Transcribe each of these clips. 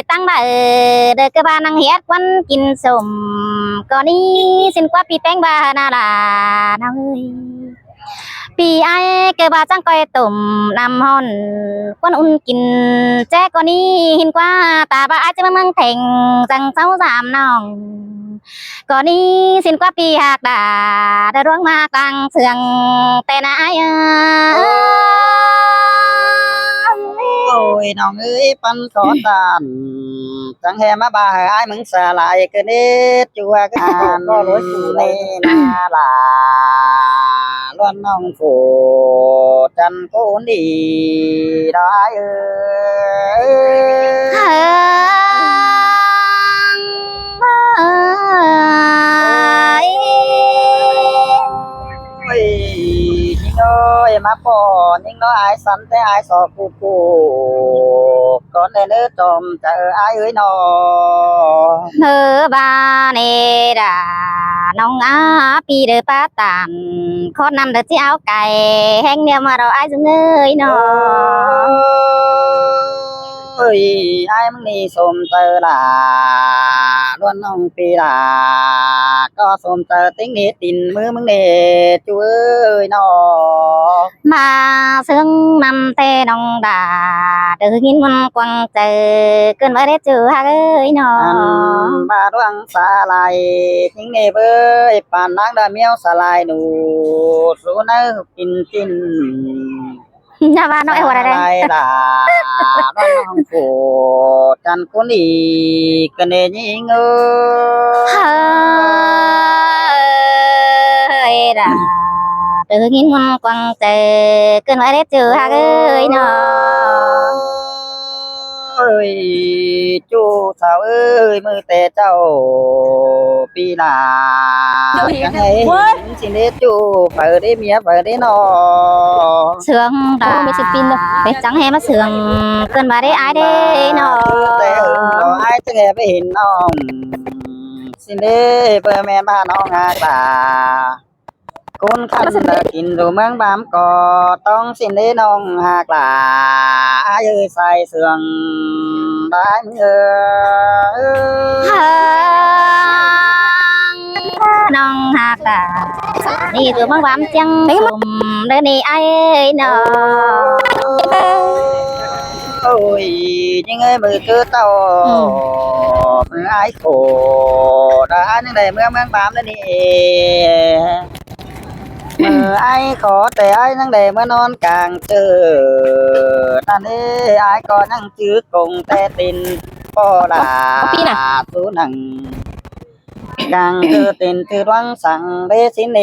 ตั้งได้เด็กบ้านนังเฮ็ดวันกินสมก่อนนี้สินกว่าปีแป้งบานาลาน้อยปีไอเกบาจังก้อยตุ่มน้ำฮ้อนควนอุ่นกินแจ้ก่อนนี้หินกว่าตาบาอาจจะมาเมืองเพ่งจังเจ้าสามน้องก่อนนี้สินกว่าปีหักดาได้ร่วงมากลางเสืองแต่นายโอ้ยน้องเอ้ยปันขอตานจังแฮมาบ่าไอ้มึงสลายกระเด็ดจัวกันก็รถอยู่ในนาลาล้วนน้องโฟจันโกนดีได้เอ้ยยิงเอ้ยมาปอนยิงน้อยไอ้สันแต่ไอ้สอกูก่อนเนื้อจอมเจอไอ้เอ้ยนอเธอบาเนดาน้องอาปีเดือป้าตานโคตรนำเดือที่เอาไก่แห้งเดียวมาเราไอ้จึงเอ้ยนอเอ้ยไอ้มึงนี่สมเจอล่ะล้วนน้องปีล่ะก็สมเจอติ้งนิดตินมือมึงเน่ช่วยนอมาซึ่งนำเตน้องดาเดือกินมันกวางเจอเกินไว้ได้เจอฮะเอ้ยนอบาดวงสาลายทิ้งเน่เบ้ยปานนางดาเมียวสลายหนูสู้เนื้อกินกินน่าว่าน้องเอ๋วอะไรล่ะน้องโฟจันคนอีกันเองยิงเฮ้ยด่าเดือกินมันกวางเจอเกินไว้ได้เจอฮะเอ้ยนอเอ้ยจูสาวเอ้ยมือแต่เจ้าปีหน้ายังไงสิเนจูเปิดได้เมียเปิดได้นอเสืองดาไม่ใช่ปีนเลยไปจังให้มาเสืองเกินมาได้อายได้นอแต่ไอ้จะแกไปเห็นน้องสิเนเปิดแม่บ้านน้องหากตาคนขันกินดูเมืองบามก็ต้องสินได้น้องหากหลาอายุใส่เสื่องได้เอน้องหากหลานี่ตัวเมืองบามจังลมเดินนี่ไอ้เนาะโอ้ยยังไงมือคือเต่ามือไอ้โคได้ยังไงเมืองบามนั่นนี่ไอ้ขอแต่ไอ้นั่งเดเมื่อนอนกลางเจอนั่นเอ้ไอ้ก็นั่งจื้อกงแต่ตินปอลาสูนังกลางเจอตินถือวังสั่งเรสินเอ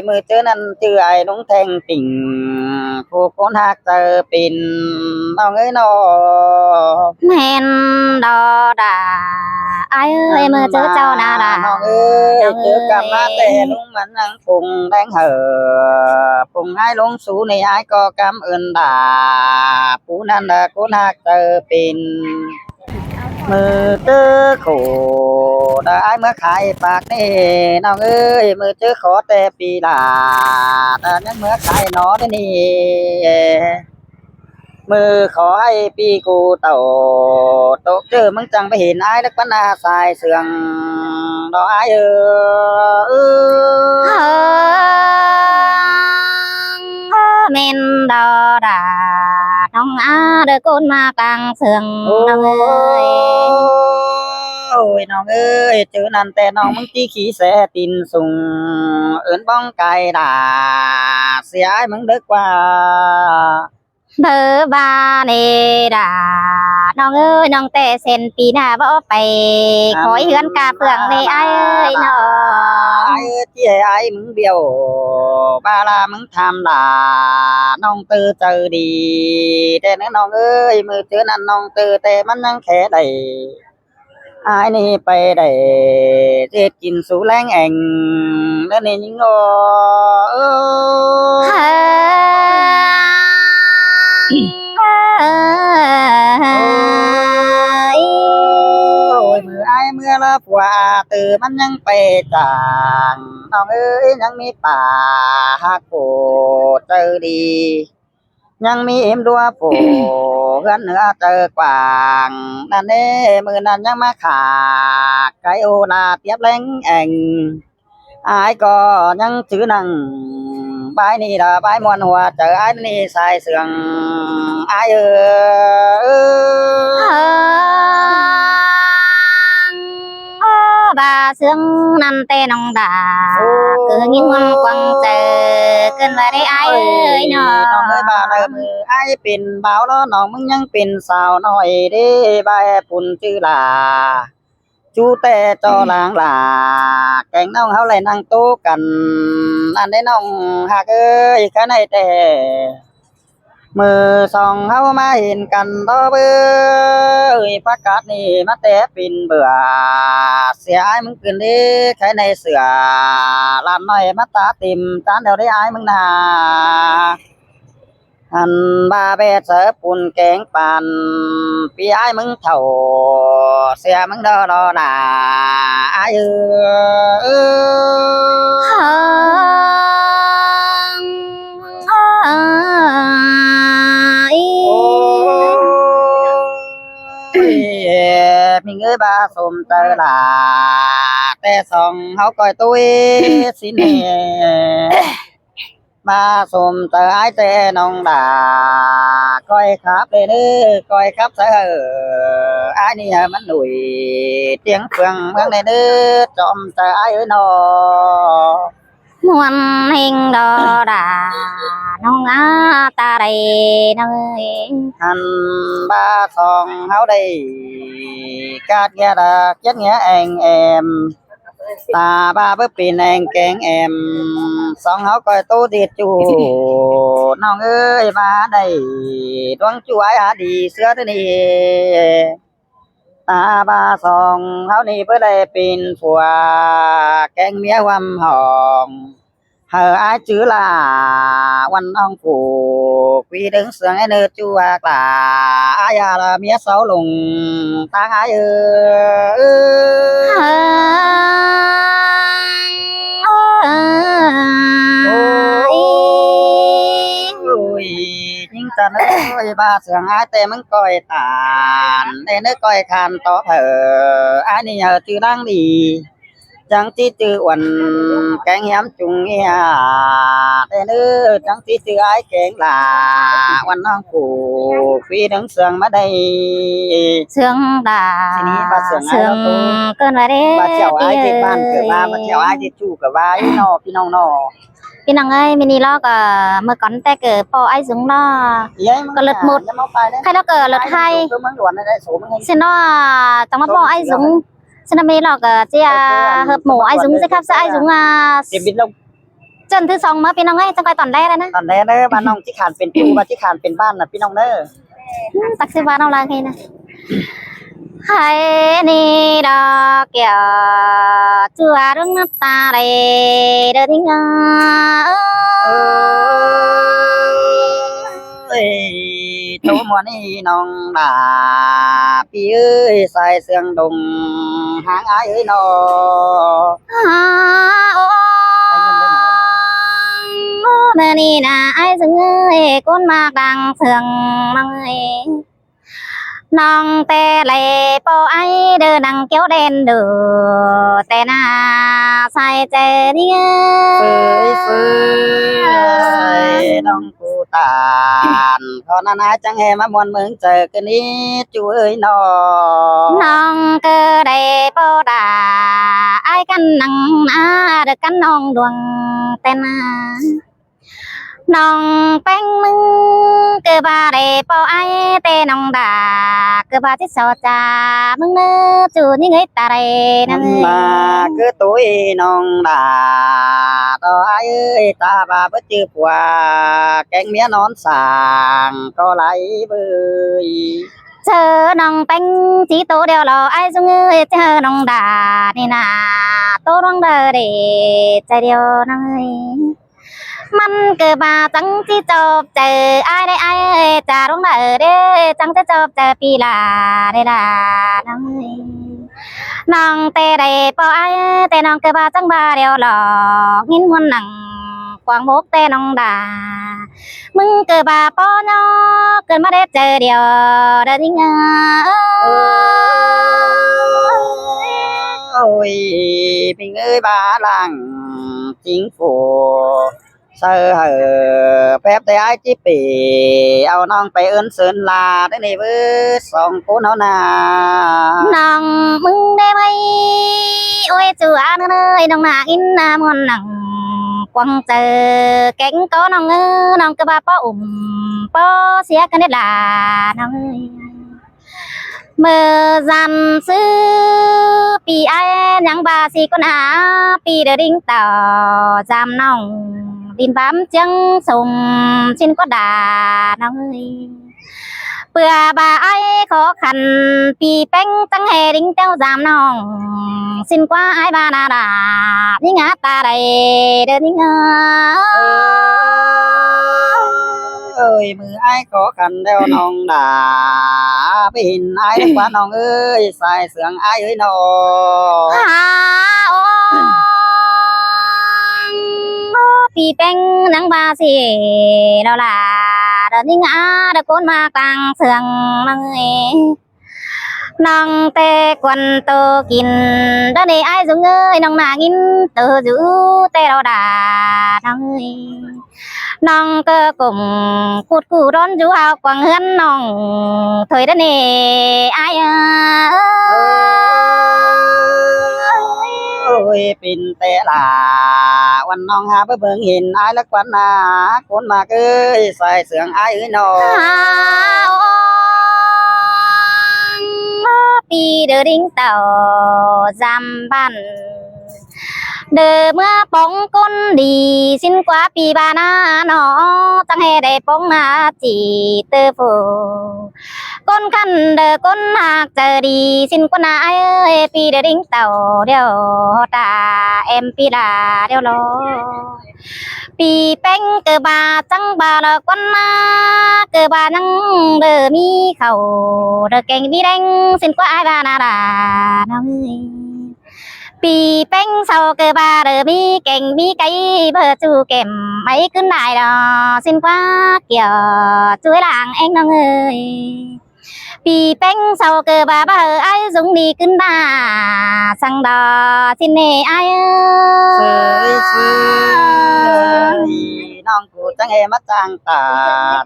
มือเจอนั่นจื้อไอ้น้องแทงติ่งผู้คนหักเจอปิ่นน้องเอ้ยนอแม่นดอดาไอ้เอ้ยมือเจอเจ้านาดาน้องเอ้ยเจอกันมาแต่ลุงมันนั่งปุ่งแดงเห่อปุ่งไอ้ลงสูในไอ้ก็กำเอินด่าผู้นั้นด่าคนหักเจอปิ่นมือเจอโขได้เมื่อขายปากนี่น้องเอ้ยมือเจอขอแต่ปีลาแต่นั้นเมื่อขายนอได้นี่มือขอให้ปีกูเต่าตกเจอมึงจังไปเห็นไอ้ลักปนาสายเสืองดอกไอ้เมนดอดาน้องอาเดินก้นมากลางเสืองน้องเอ้ยโอ้ยน้องเอ้ยเจอนั่นแต่น้องมึงตีขี้แสตินสุงเอินบ้องไก่ด่าเสียไอ้มึงเด็กกว่าเบอร์บาเนดาน้องเอ้ยน้องแต่เซนปีหน้าบ่ไปขอเฮือนกาเปลืองในไอ้เอ้ยน้องไอ้ที่ไอ้มึงเบี้ยวบาลามึงทำด่าน้องตือเจอดีแต่นั่นน้องเอ้ยมือเจอนั่นน้องตือแต่มันยังแค่ใดไอ้นี่ไปได้เจ็ดกินสูแรงแองแล้วนี่ยิงมือไอ้เมื่อละกว่าตื่นมันยังไปจางน้องเอ้ยยังมีป่าหักโผเจอดียังมีเอ็มดัวโผ เอื้อนเหนือเจอกว่างนั่นเด้มือนั้นยังมาขาไก่โอลาเตียบแรงแองอายก็ยังถือนังบายนี่ละบายมวนหัวเจออายนี่สายเสืองอายbà sương năm tê nong đà cứ nghiêng ngon quăng chờ cơn về đây ai ơi nó น้องเอ้ยบ้าเลยมือไอ้เป็นบ่าวแล้วน้องมึงยังเป็นสาวน้อยเด้บายปุ่นชื่อลาจูแต่จอหลางลาแกงน้องเฮาเลยนั่งโต๊ะกันอันได้น้องหักเอ้ยแค่ไหนแต่มือสองเฮามาเห็นกันต่อเบ้ยประกาศนี่มาแต่ปินเบื่อเสียอ้ายมึงขึ้นดิใครในเสือลานน้อยมาตาติ่มจานเดียวได้อ้ายมึงนาหันบาเบเสปุ่นแกงปันพี่อ้ายมึงเท่าเสียมึงดอดอหนาอ้ายมีเงยบาสมเตอหลาแต่สองเฮาก่อยตุ้ยสิเนมาสมเตอไอแต่น้องดาก้อยครับเลยเด้อก้อยครับเสอไอ้นี่มันหนุ่ยเตียงเฟืองเมืองในเด้อจอมเตอไอเอ้ยนอ muôn hình đò đà nong á ta đây nơi หันบาสองเฮาได้กาดแกดาเจ็ดแงแองแอมตาบาเบิ่ปีนแองแกงแอมสองเฮาก้อยตู้ติดจูน้องเอ้ยมาได้ดวงจูไอ้หาดีเสือตัวนี้ตาบาสองเฮานี่เพื่อได้เป็นผัวแกงเมียความหอมhờ ai chứ là quan ông phủ quy đứng sướng ai nơi chu hoặc là ai là mía sáu lùng ta ai ơi nhưng ta nói ba sướng ai tê mình coi tàn để nó coi khan to thở ai này nhờ chứ đang đi chẳng tí tư uẩn cánh hiếm chung nghe thế nữ chẳng tí tư ai kén là uẩn non phủ phi đứng sương mà đây sương đà sương cơn về đây bà chèo ai thì ban cửa ba bà chèo ai thì chủ cửa ba ấy nó phi nong nóพี่น้องเอ้ยมินิล็อกเมื่อก่อนแต่เกิดพอไอ้สูงเนาะก็เลิศหมดใครแล้วเกิดเลิศไทยเส้นเนาะจังมาพอไอ้สูงฉันไม่หรอกจะhợp mổ ai dũng sẽ khắp sẽ ai dũng chân thứ song mớiพี่น้องเอ้ยจังไปตอนแรกเลยนะตอนแรกเด้อบ้านน้องที่ขานเป็นจูบ้านที่ขานเป็นบ้านน่ะพี่น้องเด้อตักสิบ้านเอาละใครนะให้นี่ดอกเกี่ยวจัวรุ่งน้ำตาเลยเดินงาโตมัวนี่น้องดาพี่เอ้ยใส่เสื้องดงหางอ้ายเอ้ยนอเมื่อนี้นะไอ้ซึ่งเอ้ยก้นมากดังเสืองมังเอ้ยน้องแต่เลยปอไอ้เดินดังเกี้ยวเด่นดูแต่น่าใส่เจนี่เฟ้ยน้องกูตานขอนานาจังแห่มามวนเมืองเจอกันนี้จูเอ้ยนอน้องเกิดได้ปอดาไอ้กันนังนาเด็กกันน้องดวงแต่น่าน้องแป้งมึงเกิดบาได้ปอไอ้เตน้องดาเกิดบาที่สอจามึงเนื้อจูนี่ไงตาเรนั่งมาคือตุ้ยน้องดาต่อไอ้เอ้ยตาบาเพื่อจือผัวแกงเมียนอนสางก็ไหลเบยเจอน้องแป้งจีโตเดียวรอไอ้ซุงเอ้ยเจอน้องดานี่นาโตร้องเดอเดใจเดียวนั่งมันเกิดมาจังที่จบเจอไอ้ได้ไอ้จะร้องเดอเด้จังจะจบเจอปีลาได้ลานั่งน้องเตะได้ปอไอ้แต่น้องเกิดมาจังบาเดียวหลอกหินหัวหนัง กวางมกแต่น้องด่ามึงเกิดบาปอเนาะเกิดมาได้เจอเดียวเดินยังôi mình ơi ba làng chính phủ sơ hở phép tay ai chỉ bị ao nonไปเอิ้นเซินลาได้นี่เว้อสองคนเฮาน่ะ น้องมึงได้ไหมโอ้ยจูอาเนยน้องนาอินนามอนนังกวางเจอแก๊งก็น้องน้องก็บาป้อป้อเสียกันได้ล่ะน้องเอ้ยเมื่อจันซื้อปีไอ้ยังบาสีคนหาปีเดริ่งต่อจำน้องดินบ้ามจังส่งชินก็ด่าน้องเอ้ยเพื่อบาไอ้ขอขันปีแป้งตั้งแห่ดิ่งเต้าจำน้องสินกว่าไอ้บานาดายิ่งอาตาใดเดินยิ่งơi mưa ai khó khăn đeo nong đà pin ai được quá nong ơi xài sướng ai ơi nọ ปีแป้งนังบาสีเราล่ะเดินยิ่งเดินคนมากลางเสืองมังเอน้องเตะกวนโตกินเดินในไอ้จุงเอ้ยน้องนากินเตอจูเตะเราด่าน้องเอ้ยน้องก็กลุ่มกูดกูร้อนจูเอากวางเฮือนน้องถอยเดินในไอ้ôi pin tệ làวันน้องหาเบิ่งเห็นอ้ายละกวันนาคนมาเอ้ยใส่เสืองอ้ายเอ้ยนอปีเดินดิ่งเต่าจำบันเดิมเมื่อป้องก้นดีสิ้นกว่าปีบานาหนอตั้งให้ได้ป้องนาจีเตอโฟก้นขันเดอก้นหากเจอดีสิ้นกว่านาเอ้ยปีเดินดิ่งเต่าเดียวตาเอ็มปีลาเดียวโลปีแป้งเกิดบาจังบาละกวันมาเกิดบานังเดอมีเขาเดอเก่งมีแดงสิ้นกว่าไอ้บานาดาน้องปีแป้งเศร้าเกิดบาเดอมีเก่งมีไก่เบอร์จูเก็มไม่ขึ้นได้ดอสิ้นกว่าเกี่ยวช่วยหลังเองน้องเอ้ยปีแป้งเศร้าเกิดบาเบอร์ไอ้จุงดีขึ้นได้สั่งดอสิ้นเนไอ้น้องกูจังเอมาจังตา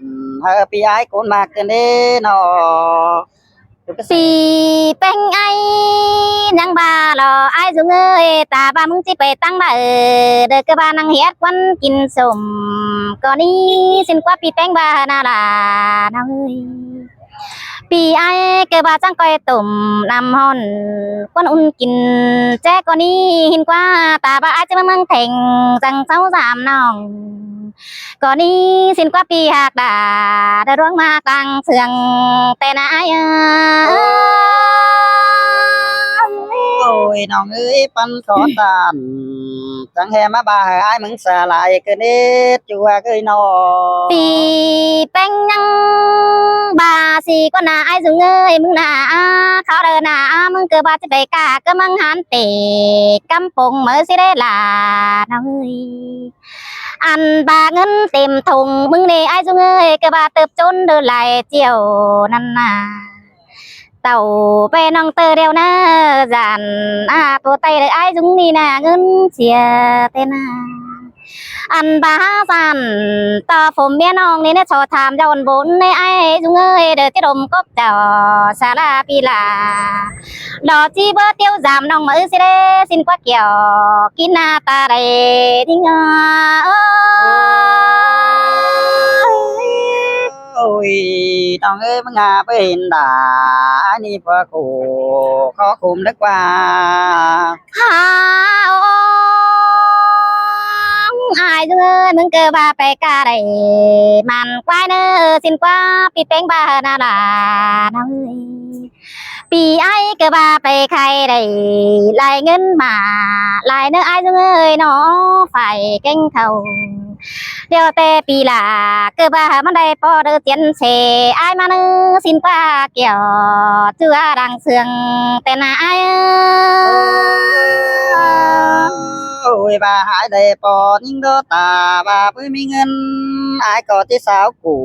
นเฮอปีไอ้คนมากเกินเด้นอปีแป้งไอ้ยังบาหล่อไอ้จุงเอ้ยตาบ้ามึงจิไปตั้งได้เด็กกบ้านังเฮ็ดวันกินสมก่อนนี้สิ้นกว่าปีแป้งบานาลาน้องเอ้ยปีไอ้เกบาจังก้อยตุ่มน้ำห่อนควันอุ่นกินแจ้ก่อนนี้หินกว่าตาบ้าไอ้จะมาเมืองเพ่งจังเจ้าสามน้องก่อนนี้สิ้นกว่าปีหักดาได้ร้องมากลางเสืองแต่นายôiน้องเอ้ยปันขอตานจังแฮมาบาไอ้มึงสลายเกินเด้จัวเกยนอปีแป้งยังบาสีก็น่าไอ้จุงเอ้ยมึงน่าเขาเดินน่ามึงเกิดบาจะไปกาก็มังหันเตะกำปงเมื่อสิได้ลาน้องเอ้ยอันบาเงินเต็มถุงมึงนี่ไอ้จุงเอ้ยเกิดบาเติบจนเดินไหลเจียวนั่นน่ะเต่าไปน้องเตอเดียวนะจันตัวไตเลยไอ้จุงนี่นะเงินเสียเต้นะอันบาจันต่อผมเมียน้องนี่เนี่ยชอถามเจ้าบนในไอ้จุงเอ้ยเดือดที่ดมก็เจ้าสาลาปีลาดอกจีเบอร์เตียวจามน้องมือสิเดสินกว่าเกี่ยวกินหน้าตาใดทิ้งôiน้องเอ้ยมึงหาไปเห็นด่านี่พอกูขอคุมนึกว่าหาอายเอ้ยมึงเกิดบาไปกาได้มันควายเนอสินกว่าปีเป้งบานาลาน้องปีไอ้เกิดบาไปใครได้ลายเงินมาลายเนื้อไอ้เอ้ยน้องฝ่ายเก่งเขาเดี๋ยวแต่ปีลาเกิดบามันได้พอเดือเตียนเสไอ้มาเนื้อสินกว่าเกี่ยวเจือดังเสืองแต่นาไอ้ôi ยบาหายได้ปอยิ่งโดตาบาเพื่อมีเงินอายก็ที่สาวกู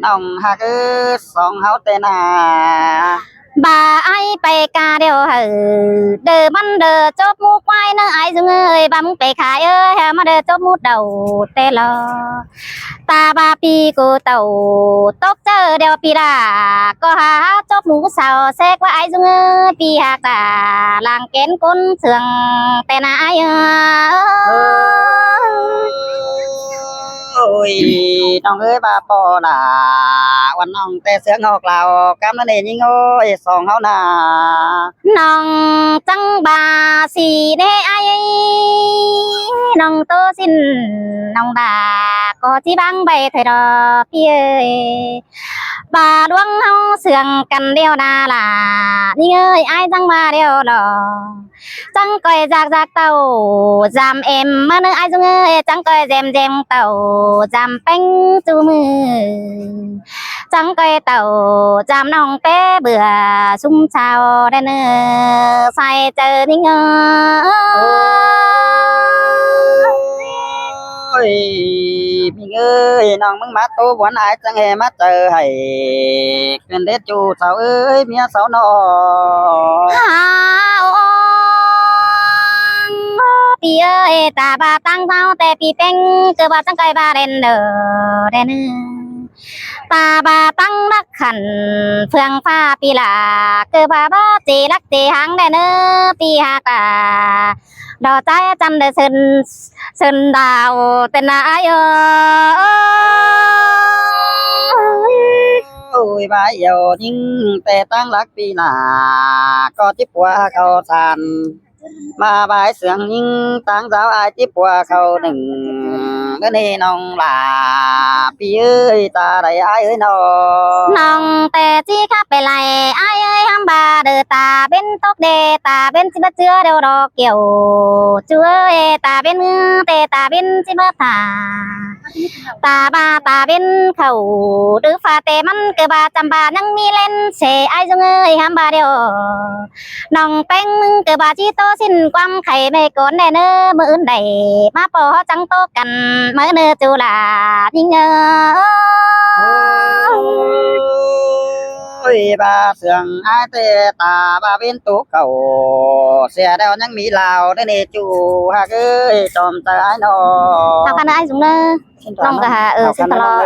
น้องหักสองเฮาแต่นา bà ai bày ca đều hở đờ bắn đờ chốt mũ quay nơi ai dưng ơi bà muốn bày khai ơi hà mà đờ chốt mũ đầu tê lo ta ba pi cô tàu tóc chờ đều pi đà có hà chốt mũ sao xe qua ai dưng ơi pi hạc đà làng kén côn sườn tê na ai ôiน้องเอ้ยบาปอน่ะวันน้องแต่เสืองอกลาวกำนั่นเองยิ่งโอ้ยสองเฮาน่ะ nòng trăng bà xì đê ai nòng tô xin nòng bà có chi băng bày thời đó phía bà đuông hông sườn cần đeo đà là đi ơi ai trăng bà đeo đỏ trăng coi giặc giặc tàu giảm em mà nơi ai dung ơi trăng coi dèm dèm tàu giảm bánh chu mư trăng coi tàu giảm nòng bé bữa sung sao đây nè sai chờ đi ôi mình ơiน้องมึงมาโตบ่นอายจังแฮมาเจอให้ขึ้นเด็ดจูสาวเอ้ยเมียสาวน้อ pi ơi ta ba tăng sao te pi peng cơ ba tăng cây ba đen nở đen ta ba tăng đắc khẩn phương pha pi là cơ ba ba chỉ đắc chỉ hàng đen pi ha ta đò trái chăn để sơn đào tên là ai ôi ba yêu nhưngแต่ตั้งรักปีหน้าก็จิบว่าเขาทันมาบายเสียงยิ่งตั้งสาวอายจิบว่าเขาหนึ่งก็นี่น้องลาพี่เอ้ยตาใดอายเอ้ยน้อง nòng tè chi khác bề lại ai ơi ham bà đờ ta bên tóc đê ta bên chi bất chưa đều đỏ kiểu chúa ơi ta bên tè ta bên chi bất thả ta ba ta bên khẩu đứa pha tè mắn cơ ba chăm ba nhăng mi lên xe ai dung ơi ham bà đều nòng bánh cơ ba chi tô xin quam khay mê cốn đè nơ mưa đầy má bò trắng tô cần mơ nơ chu là đi ngơ ôi ba sườn ai tê ta ba bên tú cầu xe đeo nhang mỹ lào đây nè chú hà ơi tròm tờ ai nó thằng khăn ai dùng nơ nòng cả xin tờ lo